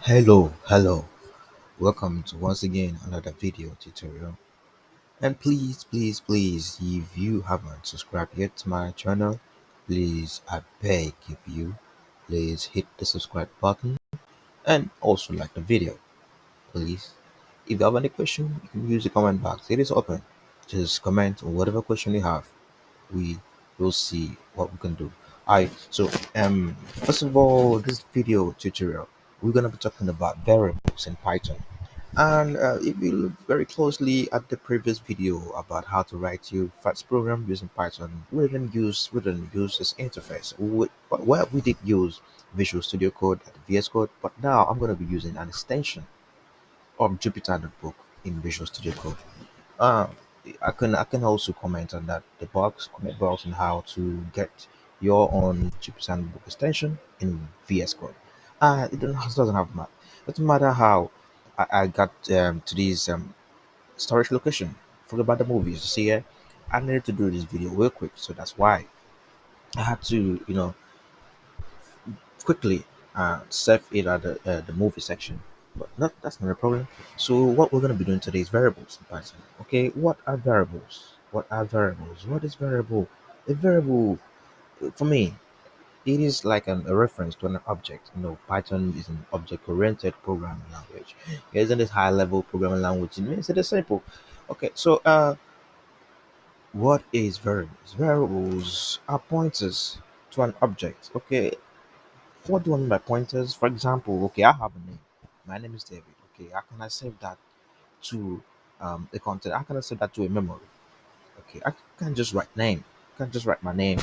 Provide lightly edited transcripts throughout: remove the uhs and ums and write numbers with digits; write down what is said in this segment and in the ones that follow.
Hello. Welcome to once again another video tutorial. And please, if you haven't subscribed yet to my channel, please, I beg of you, please hit the subscribe button and also like the video, please. If you have any question, you can use the comment box. It is open. Just comment on whatever question you have. We will see what we can do. Alright, so first of all, this video tutorial, we're gonna be talking about variables in Python. And if you look very closely at the previous video about how to write your fast program using Python, we didn't use this interface. We did use Visual Studio Code and VS Code, but now I'm going to be using an extension of Jupyter Notebook in Visual Studio Code. Uh, I can also comment on that comment box on how to get your own Jupyter Notebook extension in VS Code. It doesn't have much. Doesn't matter how I got to this storage location. Forget about the movies. You see here, I needed to do this video real quick, so that's why I had to, quickly save it at the movie section. But that's not a problem. So what we're gonna be doing today is variables in Python. Okay, what are variables? What are variables? What is variable? A variable, for me, it is like a reference to an object. Python is an object-oriented programming language. It isn't this high-level programming language. It means it is simple. Okay, so what is variables? Variables are pointers to an object. Okay, what do I mean by pointers? For example, okay, I have a name. My name is David. Okay, how can I save that to a content? How can I save that to a memory? Okay, I can't just write name. I can't just write my name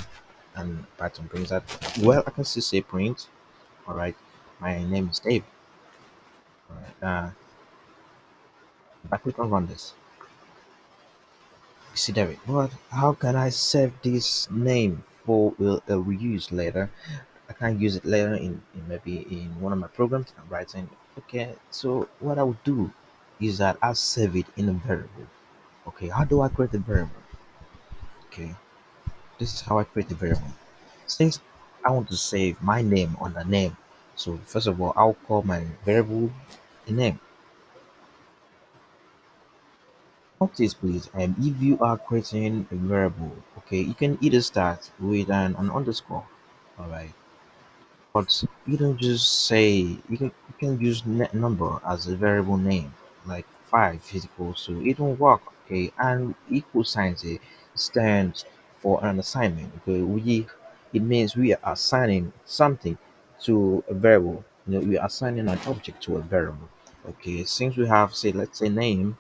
and Python brings that. Well, I can still say print. All right, my name is David. All right, if I click on run this, you see David. But how can I save this name for a reuse later? I can use it later in maybe in one of my programs that I'm writing. Okay, so what I would do is that I'll save it in a variable. Okay, how do I create a variable? Okay, this is how I create a variable. Since I want to save my name on the name, so first of all, I'll call my variable a name. Notice please, if you are creating a variable, okay, you can either start with an underscore, all right, but you don't just say you can use number as a variable name, like 5 is equal to it won't work, okay, and equal signs stands for an assignment. Okay, it means we are assigning something to a variable. We are assigning an object to a variable. Okay, since we have, say, let's say name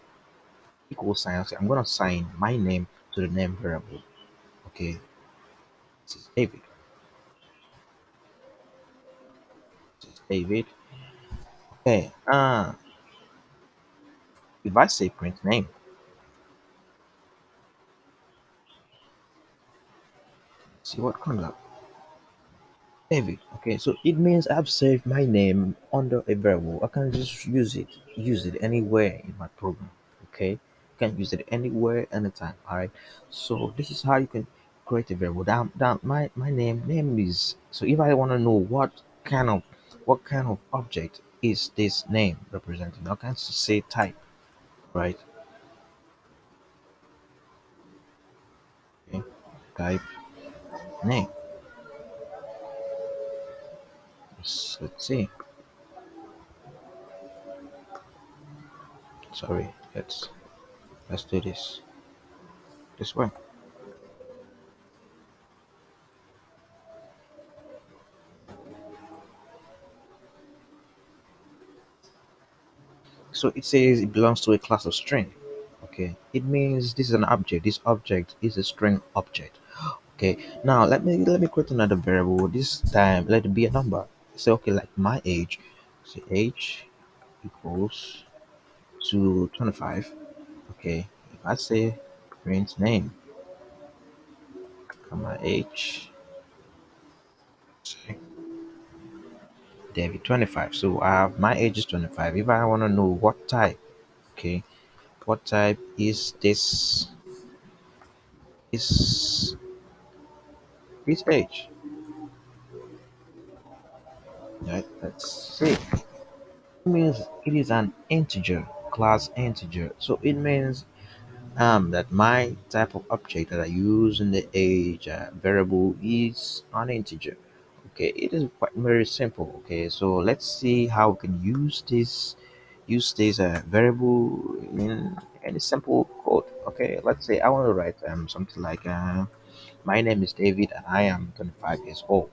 equal sign, okay, I'm gonna assign my name to the name variable. Okay, this is David. This is David. Okay, if I say print name, see what comes up. David. Okay, so it means I've saved my name under a variable. I can just use it anywhere in my program. Okay, you can use it anywhere, anytime. All right. So this is how you can create a variable. Down my name is. So if I want to know what kind of object is this name representing, I can just say type. Right. Okay. Type name. Let's see. Sorry. Let's do this way. So it says it belongs to a class of string. Okay, it means this is an object. This object is a string object. Okay, now let me create another variable. This time let it be a number. Say okay, like my age. Say age equals to 25. Okay, if I say print name, my age, say David 25. So I have my age is 25. If I want to know what type, okay, what type is is this age? Right, let's see. It means it is an integer, class integer. So it means that my type of object that I use in the age variable is an integer. Okay, it is quite very simple. Okay, so let's see how we can use this variable in any simple code. Okay, let's say I want to write something like my name is David and I am 25 years old.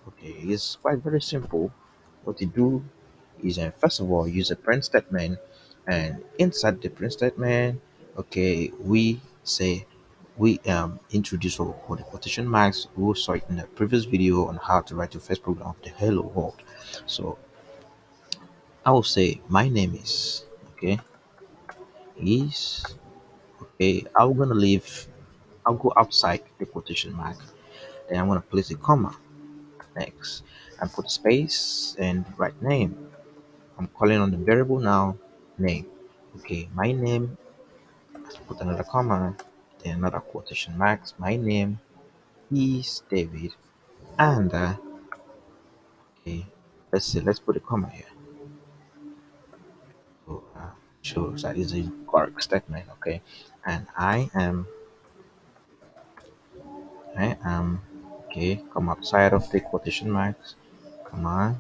Okay, it's quite very simple. What you do is first of all use a print statement, and inside the print statement, okay, we say we introduce what we call the quotation marks. We saw it in the previous video on how to write your first program of the hello world. So I will say my name is okay is okay. I'm gonna leave. I'll go outside the quotation mark. Then I'm gonna place a comma next and put a space and write name. I'm calling on the variable now, name. Okay, my name, put another comma, then another quotation marks. My name is David. And, okay, let's see, let's put a comma here. So, shows that is a correct statement, okay. And I am, okay, come outside of the quotation marks, comma,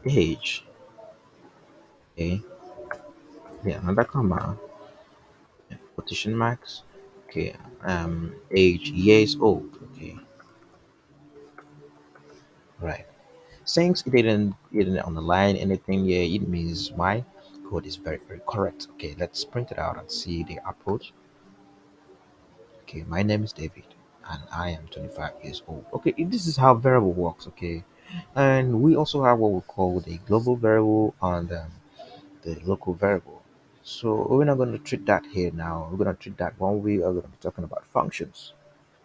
age, okay, then another comma, quotation marks, okay, age, years old, okay, right. Since it didn't underline anything here, it means my code is very very correct. Okay, let's print it out and see the output. Okay, my name is David and I am 25 years old. Okay, this is how variable works. Okay, and we also have what we call the global variable and the local variable. So we're not going to treat that here now. We're going to treat that when we are going to be talking about functions.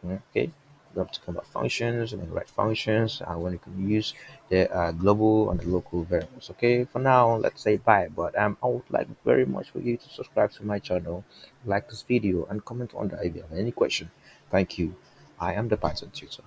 Okay, we have to talk about functions and then write functions and when you can use the global and the local variables. Okay, for now, let's say bye. But I would like very much for you to subscribe to my channel, like this video, and comment on the if you have any question. Thank you. I am the Python tutor.